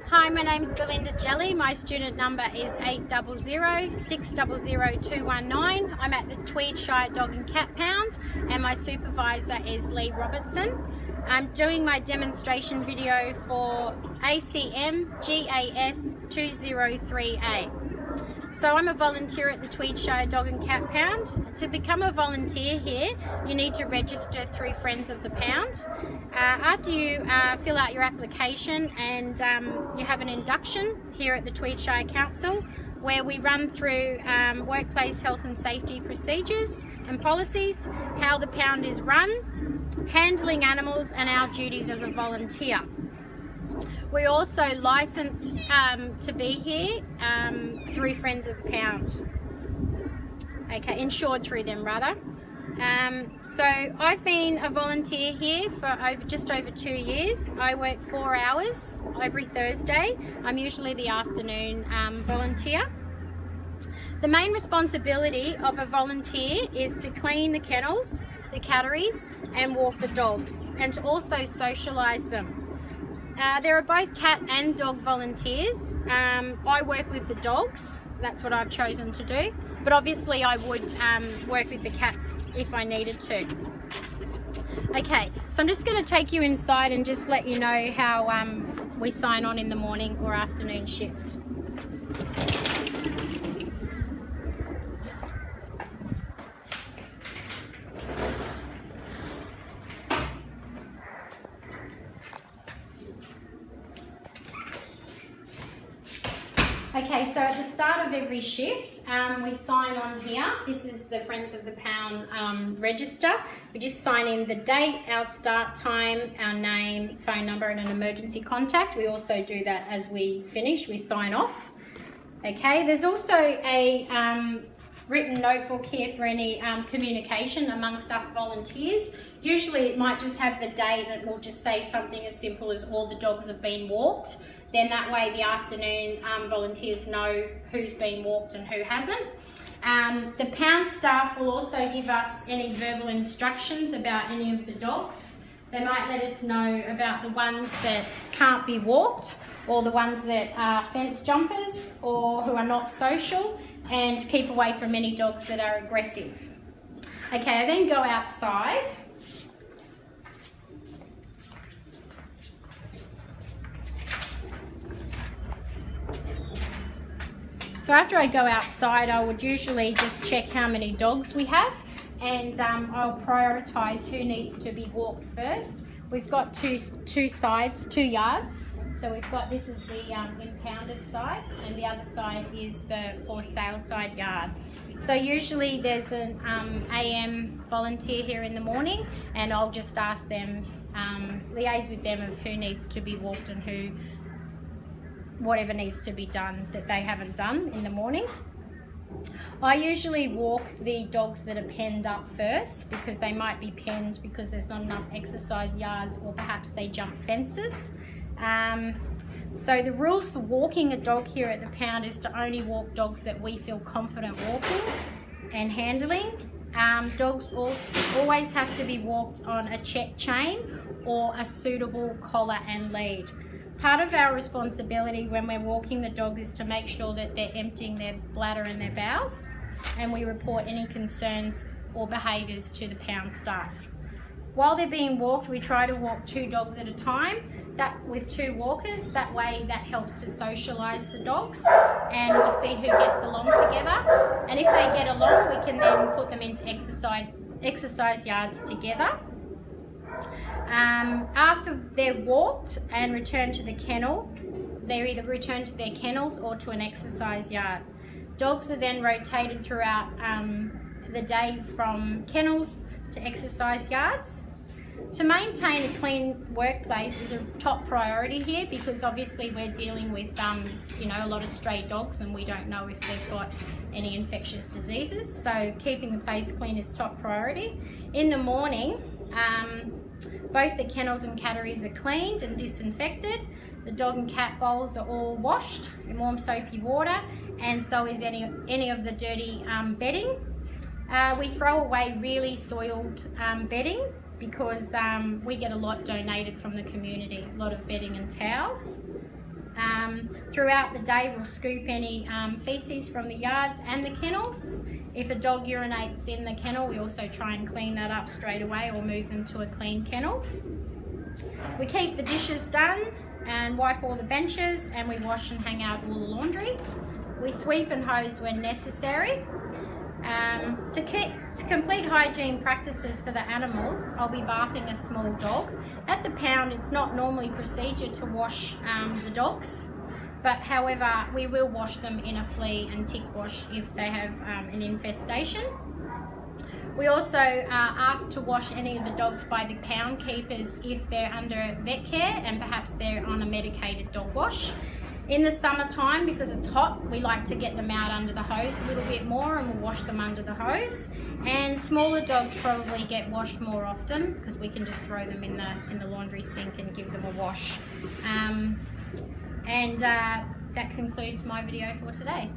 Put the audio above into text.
Hi, my name's Belinda Jelly. My student number is 800-600-219. I'm at the Tweedshire Dog and Cat Pound and my supervisor is Lee Robertson. I'm doing my demonstration video for ACMGAS203A. So I'm a volunteer at the Tweedshire Dog and Cat Pound. To become a volunteer here, you need to register through Friends of the Pound. After you fill out your application and you have an induction here at the Tweedshire Council, where we run through workplace health and safety procedures and policies, how the pound is run, handling animals and our duties as a volunteer. We're also licensed to be here through Friends of the Pound. Okay, insured through them rather. So I've been a volunteer here for just over 2 years. I work 4 hours every Thursday. I'm usually the afternoon volunteer. The main responsibility of a volunteer is to clean the kennels, the catteries and walk the dogs, and to also socialise them. There are both cat and dog volunteers. I work with the dogs, that's what I've chosen to do, but obviously I would work with the cats if I needed to. Okay, so I'm just going to take you inside and just let you know how we sign on in the morning or afternoon shift. Okay, so at the start of every shift, we sign on here. This is the Friends of the Pound register. We just sign in the date, our start time, our name, phone number and an emergency contact. We also do that as we finish, we sign off. Okay, there's also a written notebook here for any communication amongst us volunteers. Usually it might just have the date and it will just say something as simple as all the dogs have been walked. Then that way the afternoon volunteers know who's been walked and who hasn't. The pound staff will also give us any verbal instructions about any of the dogs. They might let us know about the ones that can't be walked, or the ones that are fence jumpers or who are not social, and keep away from any dogs that are aggressive. Okay, I then go outside. So after I go outside, I would usually just check how many dogs we have, and I'll prioritise who needs to be walked first. We've got two sides, 2 yards. So we've got, this is the impounded side, and the other side is the for sale side yard. So usually there's an AM volunteer here in the morning, and I'll just ask them, liaise with them of who needs to be walked and whatever needs to be done that they haven't done in the morning. I usually walk the dogs that are penned up first, because they might be penned because there's not enough exercise yards, or perhaps they jump fences. So the rules for walking a dog here at the pound is to only walk dogs that we feel confident walking and handling. Dogs always have to be walked on a check chain or a suitable collar and lead. Part of our responsibility when we're walking the dog is to make sure that they're emptying their bladder and their bowels, and we report any concerns or behaviours to the pound staff. While they're being walked, we try to walk 2 dogs at a time, with 2 walkers. That way that helps to socialise the dogs, and we see who gets along together. And if they get along, we can then put them into exercise yards together. After they're walked and returned to the kennel, they're either returned to their kennels or to an exercise yard. Dogs are then rotated throughout the day from kennels to exercise yards. To maintain a clean workplace is a top priority here, because obviously we're dealing with a lot of stray dogs, and we don't know if they've got any infectious diseases. So keeping the place clean is top priority. In the morning, both the kennels and catteries are cleaned and disinfected. The dog and cat bowls are all washed in warm soapy water, and so is any of the dirty bedding. We throw away really soiled bedding, because we get a lot donated from the community, a lot of bedding and towels. throughout the day we'll scoop any feces from the yards and the kennels. If a dog urinates in the kennel, we also try and clean that up straight away or move them to a clean kennel. We keep the dishes done and wipe all the benches, and we wash and hang out all the laundry. We sweep and hose when necessary. To complete hygiene practices for the animals, I'll be bathing a small dog. At the pound, it's not normally procedure to wash the dogs, but however, we will wash them in a flea and tick wash if they have an infestation. We also ask to wash any of the dogs by the pound keepers if they're under vet care and perhaps they're on a medicated dog wash. In the summertime, because it's hot, we like to get them out under the hose a little bit more, and we'll wash them under the hose. And smaller dogs probably get washed more often because we can just throw them in the laundry sink and give them a wash. That concludes my video for today.